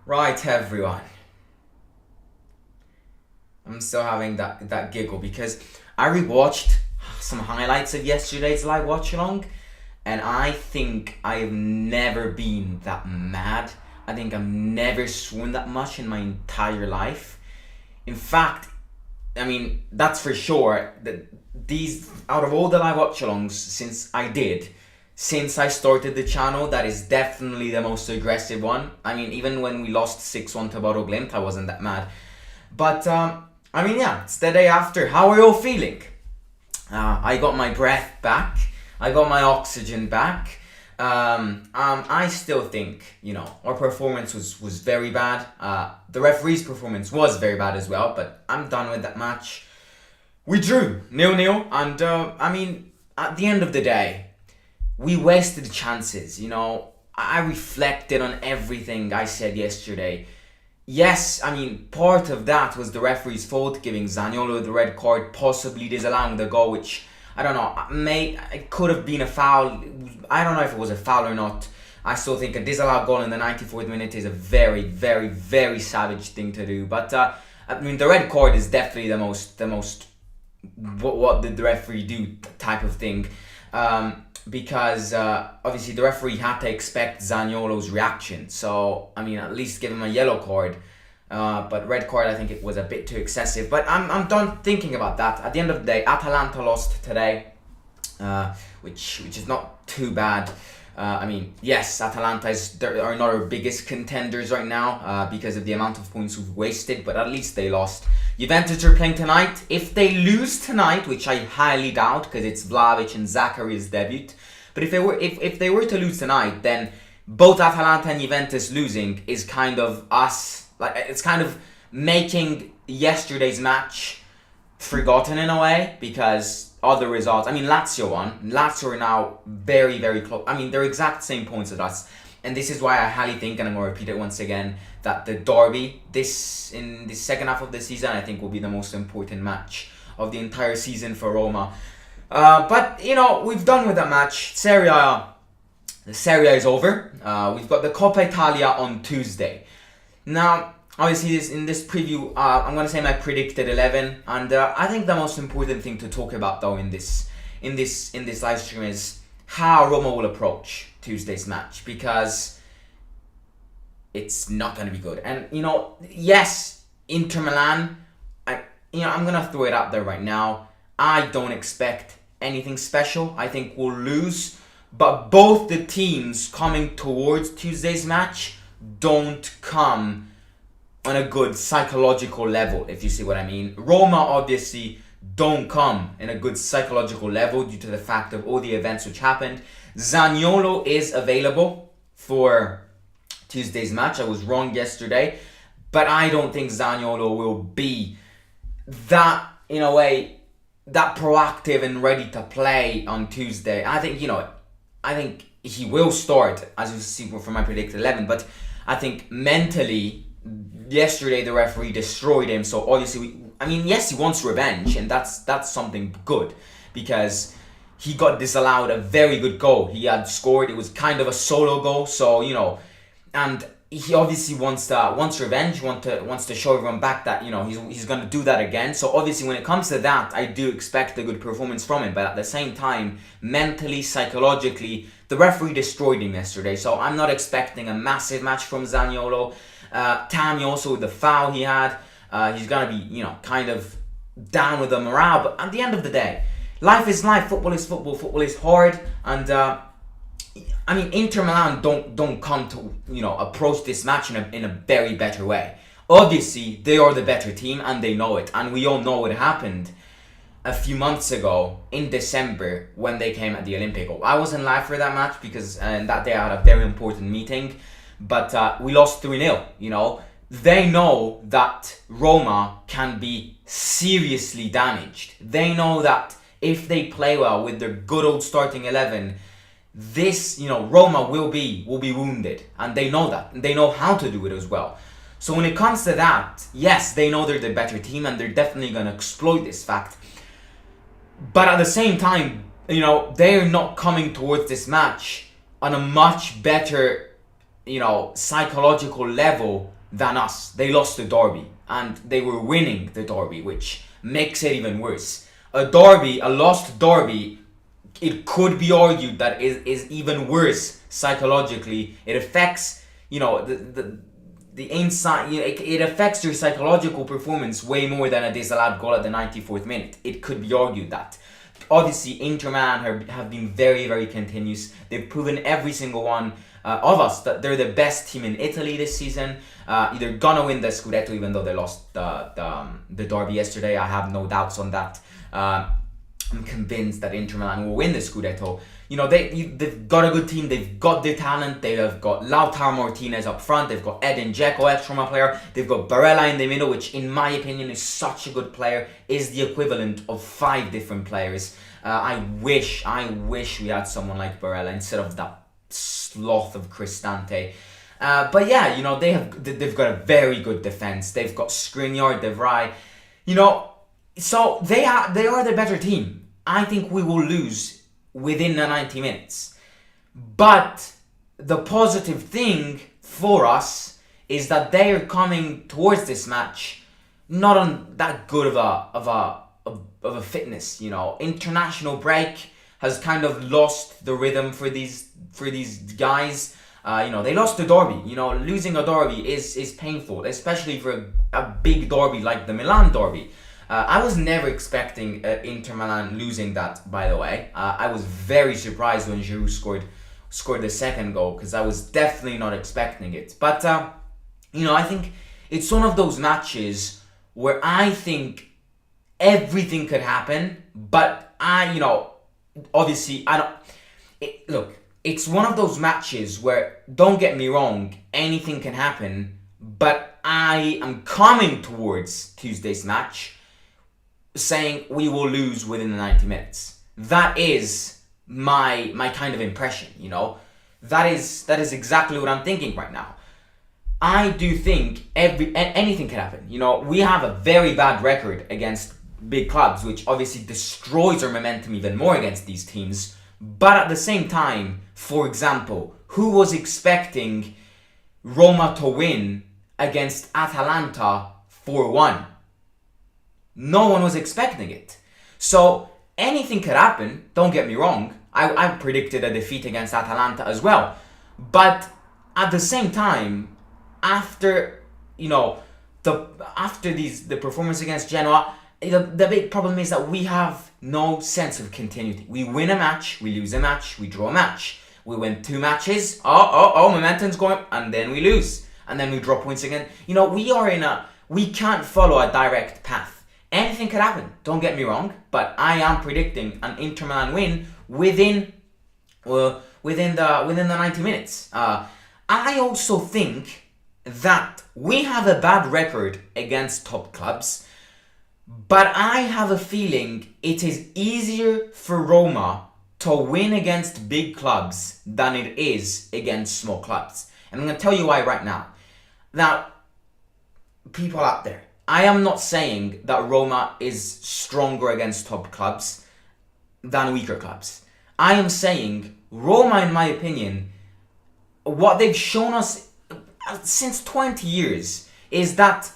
Right, everyone. I'm still having that giggle because I rewatched some highlights of yesterday's live watch along, and I think I've never been that mad. I think I've never swooned that much in my entire life. In fact, I mean, that's for sure. That these out of all the live watch alongs since I started the channel, that is definitely the most aggressive one. I mean, even when we lost 6-1 to Boro Glimt, I wasn't that mad. But I mean, yeah, it's the day after. How are you all feeling? I got my breath back. I got my oxygen back. I still think, our performance was very bad. The referee's performance was very bad as well, but I'm done with that match. We drew 0-0, and I mean, at the end of the day, we wasted chances. I reflected on everything I said yesterday. Yes, I mean, part of that was the referee's fault, giving Zaniolo the red card, possibly disallowing the goal, which, I don't know, it could have been a foul. I don't know if it was a foul or not. I still think a disallowed goal in the 94th minute is a very, very, very savage thing to do. But, I mean, the red card is definitely the most what did the referee do type of thing. Because obviously the referee had to expect Zaniolo's reaction. So, I mean, at least give him a yellow card. But red card, I think it was a bit too excessive. But I'm done thinking about that. At the end of the day, Atalanta lost today, which is not too bad. I mean, yes, Atalanta are not our biggest contenders right now because of the amount of points we've wasted, but at least they lost. Juventus are playing tonight. If they lose tonight, which I highly doubt because it's Vlahovic and Zacharya's debut, but if they were to lose tonight, then both Atalanta and Juventus losing is kind of us, like it's kind of making yesterday's match forgotten in a way, because other results, I mean, Lazio won. Lazio are now very, very close. I mean, they're exact same points as us. And this is why I highly think, and I'm going to repeat it once again, that the derby in the second half of the season, I think will be the most important match of the entire season for Roma. But, we've done with that match. The Serie A is over. We've got the Coppa Italia on Tuesday. Now, obviously, in this preview, I'm going to say my predicted 11. And I think the most important thing to talk about, though, in this live stream is how Roma will approach Tuesday's match, because it's not going to be good. And, yes, Inter Milan, I'm going to throw it out there right now. I don't expect anything special. I think we'll lose. But both the teams coming towards Tuesday's match don't come on a good psychological level, if you see what I mean. Roma obviously don't come in a good psychological level due to the fact of all the events which happened. Zaniolo is available for Tuesday's match. I was wrong yesterday, but I don't think Zaniolo will be that, in a way, that proactive and ready to play on Tuesday. I think, I think he will start, as you see from my predicted 11, but I think mentally, yesterday the referee destroyed him. So obviously, yes, he wants revenge, and that's something good, because he got disallowed a very good goal. He had scored. It was kind of a solo goal, so and he obviously wants revenge. Wants to show everyone back that he's going to do that again. So obviously, when it comes to that, I do expect a good performance from him. But at the same time, mentally, psychologically, the referee destroyed him yesterday. So I'm not expecting a massive match from Zaniolo. Tammy also, with the foul he had, he's gonna be kind of down with the morale. But at the end of the day, life is life. Football is football. Football is hard, and Inter Milan don't come to approach this match in a very better way. Obviously, they are the better team, and they know it. And we all know what happened a few months ago in December when they came at the Olimpico. I wasn't live for that match because that day I had a very important meeting. But we lost 3-0, They know that Roma can be seriously damaged. They know that if they play well with their good old starting 11, this, Roma will be wounded. And they know that. And they know how to do it as well. So when it comes to that, yes, they know they're the better team, and they're definitely going to exploit this fact. But at the same time, they're not coming towards this match on a much better psychological level than us. They lost the derby, and they were winning the derby, which makes it even worse. A lost derby, it could be argued that is even worse psychologically. It affects, the inside, it affects your psychological performance way more than a disallowed goal at the 94th minute. It could be argued that. Obviously, Inter Milan have been very, very continuous. They've proven every single one of us that they're the best team in Italy this season. They're gonna win the Scudetto, even though they lost the derby yesterday. I have no doubts on that. I'm convinced that Inter Milan will win the Scudetto. They've got a good team. They've got the talent. They have got Lautaro Martinez up front. They've got Edin Dzeko, AS Roma player. They've got Barella in the middle, which in my opinion is such a good player. Is the equivalent of 5 different players. I wish we had someone like Barella instead of that sloth of Cristante. But yeah, they've got a very good defense. They've got Skriniar, De Vrij. So they are the better team. I think we will lose within the 90 minutes. But the positive thing for us is that they are coming towards this match not on that good of a fitness. International break has kind of lost the rhythm for these guys. They lost the derby. Losing a derby is painful, especially for a big derby like the Milan derby. I was never expecting Inter Milan losing that, by the way. I was very surprised when Giroud scored the second goal, because I was definitely not expecting it. But, I think it's one of those matches where I think everything could happen, but obviously, it's one of those matches where, don't get me wrong, anything can happen, but I am coming towards Tuesday's match saying we will lose within the 90 minutes. That is my kind of impression, That is exactly what I'm thinking right now. I do think anything can happen. We have a very bad record against big clubs, which obviously destroys our momentum even more against these teams. But at the same time, for example, who was expecting Roma to win against Atalanta 4-1? No one was expecting it. So anything could happen, don't get me wrong. I predicted a defeat against Atalanta as well. But at the same time, after the performance against Genoa, the big problem is that we have no sense of continuity. We win a match, we lose a match, we draw a match. We win 2 matches, momentum's going, and then we lose. And then we drop points again. We can't follow a direct path. Anything could happen, don't get me wrong, but I am predicting an Inter Milan win within the 90 minutes. I also think that we have a bad record against top clubs, but I have a feeling it is easier for Roma to win against big clubs than it is against small clubs. And I'm going to tell you why right now. Now, people out there, I am not saying that Roma is stronger against top clubs than weaker clubs. I am saying Roma, in my opinion, what they've shown us since 20 years is that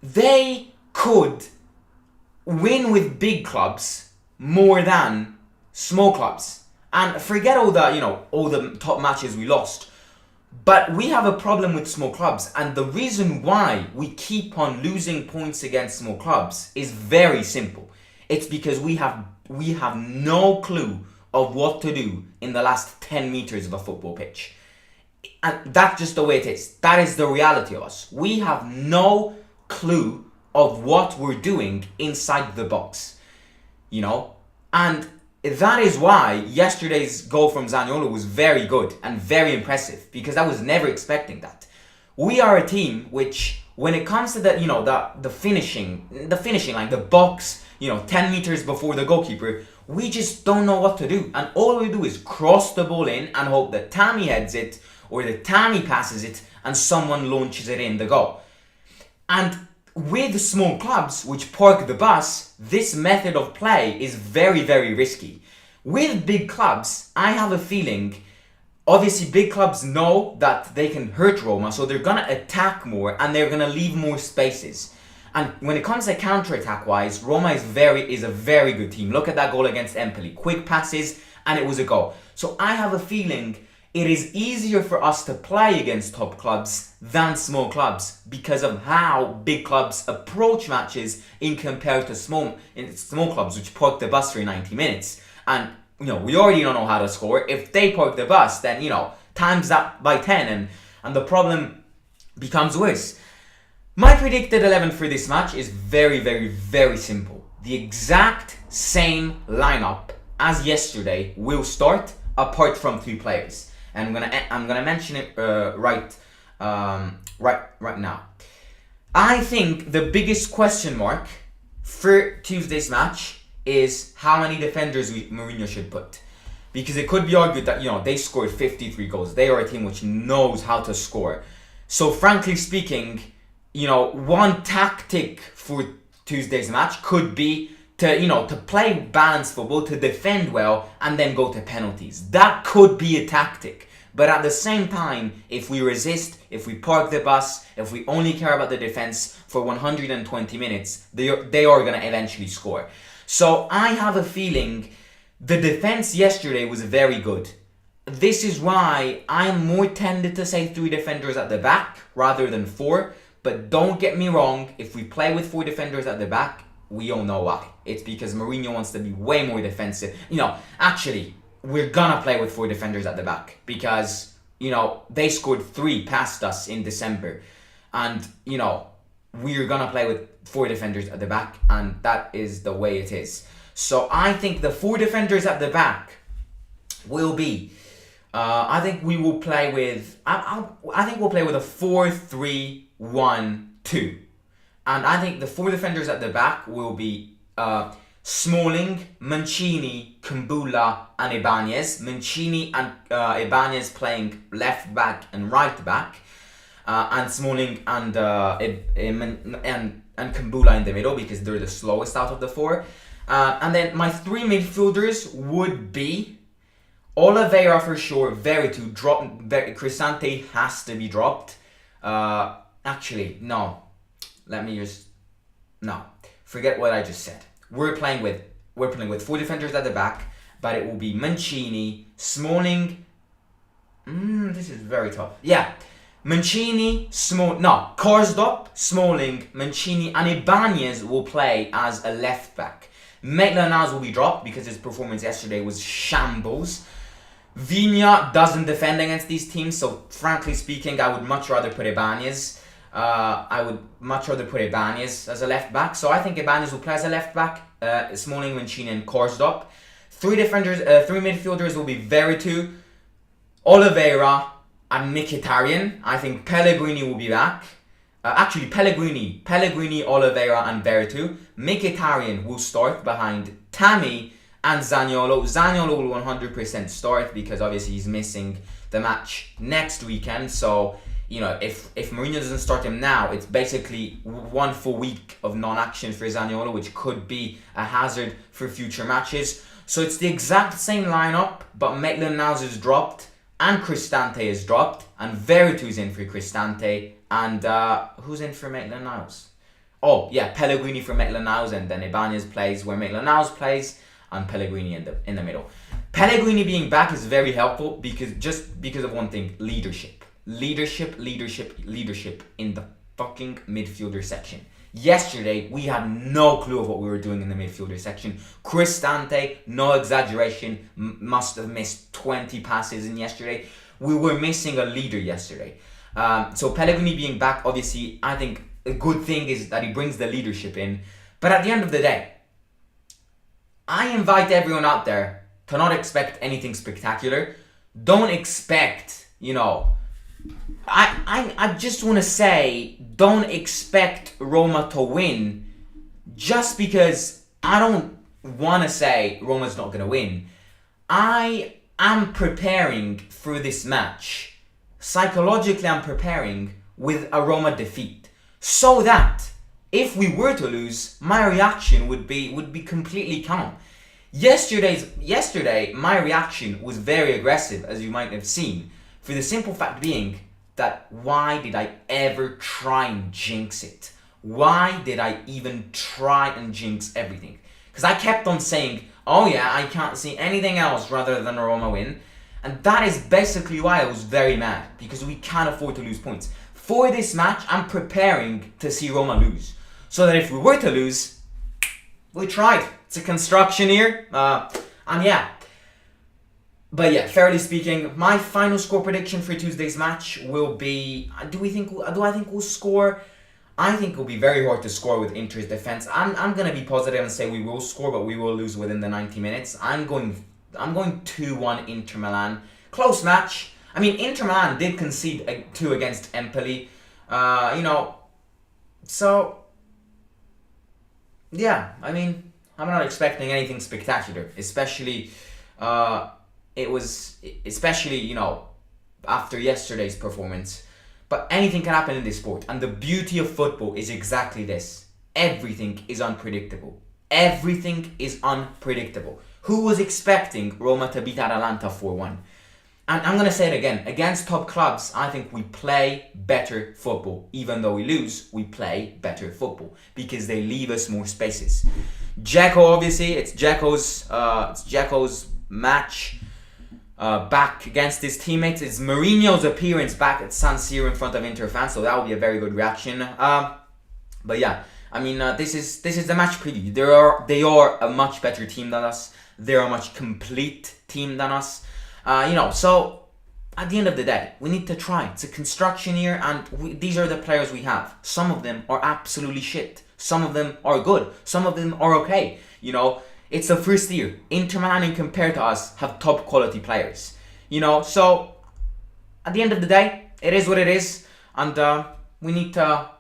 they could win with big clubs more than small clubs. And forget all the top matches we lost. But we have a problem with small clubs, and the reason why we keep on losing points against small clubs is very simple. It's because we have no clue of what to do in the last 10 meters of a football pitch. And that's just the way it is. That is the reality of us. We have no clue of what we're doing inside the box. And that is why yesterday's goal from Zaniolo was very good and very impressive, because I was never expecting that. We are a team which, when it comes to the finishing line, the box, 10 meters before the goalkeeper, we just don't know what to do. And all we do is cross the ball in and hope that Tammy heads it or that Tammy passes it and someone launches it in the goal. And with small clubs which park the bus, this method of play is very, very risky. With big clubs, I have a feeling Obviously, big clubs know that they can hurt Roma, so they're going to attack more and they're going to leave more spaces. And when it comes to counter-attack wise, Roma is a very good team. Look at that goal against Empoli. Quick passes, and it was a goal. So I have a feeling it is easier for us to play against top clubs than small clubs because of how big clubs approach matches in compared to small clubs, which park the bus for 90 minutes. And, we already don't know how to score. If they park the bus, then, times that by 10 and the problem becomes worse. My predicted 11 for this match is very, very, very simple. The exact same lineup as yesterday will start, apart from 3 players, and I'm gonna mention it right now. I think the biggest question mark for Tuesday's match is how many defenders Mourinho should put, because it could be argued that they scored 53 goals. They are a team which knows how to score. So frankly speaking, one tactic for Tuesday's match could be to play balanced football, to defend well, and then go to penalties. That could be a tactic. But at the same time, if we resist, if we park the bus, if we only care about the defense for 120 minutes, they are going to eventually score. So I have a feeling the defense yesterday was very good. This is why I am more tended to say 3 defenders at the back rather than 4. But don't get me wrong, if we play with 4 defenders at the back, we all know why. It's because Mourinho wants to be way more defensive. Actually, we're gonna play with 4 defenders at the back because, they scored 3 past us in December. And, we're gonna play with 4 defenders at the back, and that is the way it is. So I think the 4 defenders at the back will be, I think we'll play with a 4-3-1-2. And I think the 4 defenders at the back will be Smalling, Mancini, Kumbula, and Ibanez. Mancini and Ibanez playing left back and right back, and Smalling and Kumbula in the middle because they're the slowest out of the 4. And then my 3 midfielders would be Oliveira for sure, Veretout Cristante has to be dropped. Actually, no. Forget what I just said. We're playing with 4 defenders at the back, but it will be Mancini, Smalling. This is very tough. Yeah, Mancini, Karsdorp, Smalling, Mancini, and Ibanez will play as a left back. Maitland-Niles will be dropped because his performance yesterday was shambles. Vigna doesn't defend against these teams, so frankly speaking, I would much rather put Ibanez. As a left back. So I think Ibanez will play as a left back. Smalling, Mancini, and Karsdorp. 3 midfielders will be Veretout, Oliveira, and Mkhitaryan. I think Pellegrini will be back. Pellegrini, Oliveira, and Veretout. Mkhitaryan will start behind Tammy and Zaniolo. Zaniolo will 100% start because obviously he's missing the match next weekend. So, if Mourinho doesn't start him now, it's basically 1 full week of non-action for Zaniolo, which could be a hazard for future matches. So it's the exact same lineup, but Maitland-Niles is dropped, and Cristante is dropped, and Veretout's in for Cristante, and who's in for Maitland-Niles? Oh, yeah, Pellegrini for Maitland-Niles, and then Ibanez plays where Maitland-Niles plays, and Pellegrini in the middle. Pellegrini being back is very helpful because of one thing: leadership in the fucking midfielder section. Yesterday, we had no clue of what we were doing in the midfielder section. Cristante, no exaggeration, must have missed 20 passes in yesterday. We were missing a leader yesterday. So Pellegrini being back, obviously, I think a good thing is that he brings the leadership in. But at the end of the day, I invite everyone out there to not expect anything spectacular. Don't expect, I just want to say, don't expect Roma to win just because I don't want to say Roma's not going to win. I am preparing for this match. Psychologically, I'm preparing with a Roma defeat so that if we were to lose, my reaction would be completely calm. Yesterday, my reaction was very aggressive, as you might have seen, for the simple fact being that why did I ever try and jinx it? Why did I even try and jinx everything? Because I kept on saying, oh yeah, I can't see anything else rather than a Roma win. And that is basically why I was very mad, because we can't afford to lose points. For this match, I'm preparing to see Roma lose. So that if we were to lose, we tried. It's a construction here. And yeah. But yeah, fairly speaking, my final score prediction for Tuesday's match will be... Do I think we'll score? I think it will be very hard to score with Inter's defense. I'm going to be positive and say we will score, but we will lose within the 90 minutes. I'm going 2-1 Inter Milan. Close match. I mean, Inter Milan did concede 2 against Empoli. So... Yeah, I mean, I'm not expecting anything spectacular, especially, after yesterday's performance. But anything can happen in this sport, and the beauty of football is exactly this. Everything is unpredictable. Everything is unpredictable. Who was expecting Roma to beat Atalanta 4-1? And I'm going to say it again. Against top clubs, I think we play better football. Even though we lose, we play better football. Because they leave us more spaces. Dzeko, obviously, it's Dzeko's match back against his teammates. It's Mourinho's appearance back at San Siro in front of Inter fans. So that will be a very good reaction. But yeah, I mean, this is the match preview. They are a much better team than us. They're a much complete team than us. So at the end of the day, we need to try. It's a construction year, and these are the players we have. Some of them are absolutely shit. Some of them are good. Some of them are okay. It's the first year. Inter Milan, compared to us, have top quality players. So at the end of the day, it is what it is, and we need to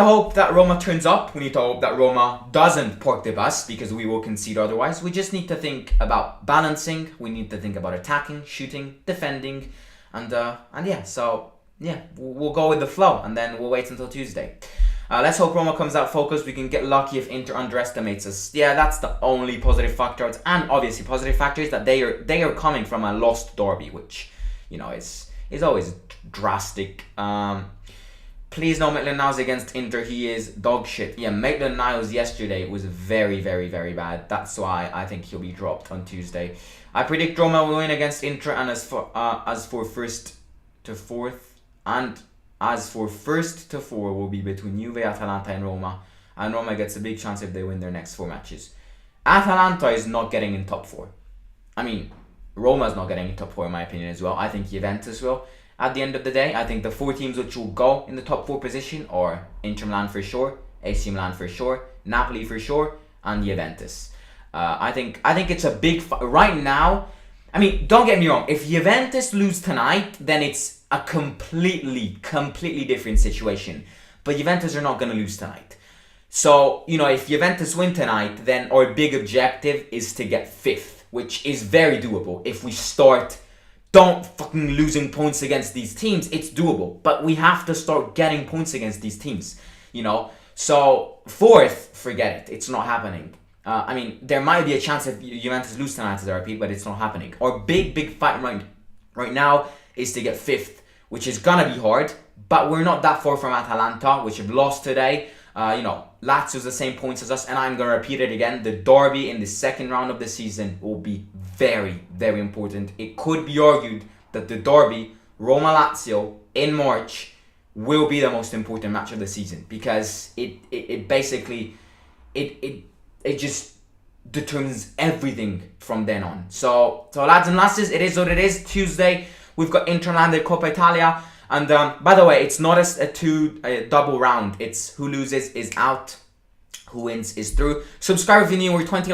hope that Roma turns up. We need to hope that Roma doesn't park the bus, because we will concede otherwise. We just need to think about balancing. We need to think about attacking, shooting, defending. And yeah, so yeah, we'll go with the flow, and then we'll wait until Tuesday. Let's hope Roma comes out focused. We can get lucky if Inter underestimates us. Yeah, that's the only positive factor. And obviously positive factor is that they are coming from a lost derby, which, is always drastic. Please no Maitland-Niles against Inter. He is dog shit. Yeah, Maitland-Niles yesterday was very, very, very bad. That's why I think he'll be dropped on Tuesday. I predict Roma will win against Inter, and as for first to fourth will be between Juve, Atalanta and Roma. And Roma gets a big chance if they win their next 4 matches. Atalanta is not getting in top 4. I mean, Roma's not getting in top 4 in my opinion as well. I think Juventus will. At the end of the day, I think the 4 teams which will go in the top 4 position are Inter Milan for sure, AC Milan for sure, Napoli for sure, and Juventus. I think it's a big right now. I mean, don't get me wrong. If Juventus lose tonight, then it's a completely different situation. But Juventus are not going to lose tonight. So, if Juventus win tonight, then our big objective is to get 5th, which is very doable. If we don't fucking losing points against these teams, it's doable. But we have to start getting points against these teams, So, 4th, forget it. It's not happening. I mean, there might be a chance if Juventus lose tonight, as I repeat, but it's not happening. Our big fight right now is to get 5th, which is gonna be hard. But we're not that far from Atalanta, which have lost today. Lazio's the same points as us, and I'm gonna repeat it again. The derby in the second round of the season will be very, very important. It could be argued that the derby, Roma-Lazio, in March, will be the most important match of the season, because it basically just determines everything from then on. So lads and lasses, it is what it is. Tuesday, we've got Inter Milan, the Coppa Italia. And by the way, it's not a double round. It's who loses is out, who wins is through. Subscribe if you're new. We're 20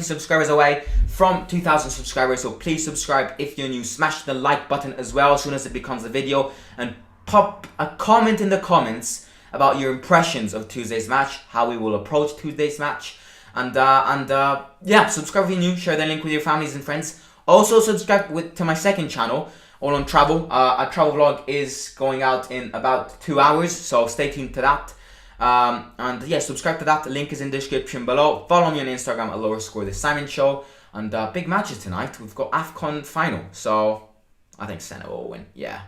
subscribers away from 2,000 subscribers. So please subscribe if you're new. Smash the like button as well as soon as it becomes a video. And pop a comment in the comments about your impressions of Tuesday's match, how we will approach Tuesday's match. And yeah, subscribe if you're new. Share the link with your families and friends. Also subscribe to my second channel, all on travel. A travel vlog is going out in about 2 hours, so stay tuned to that. And yeah, subscribe to that. The link is in the description below. Follow me on Instagram at Lower Score The Simon Show. And big matches tonight. We've got AFCON final. So I think Senegal will win. Yeah.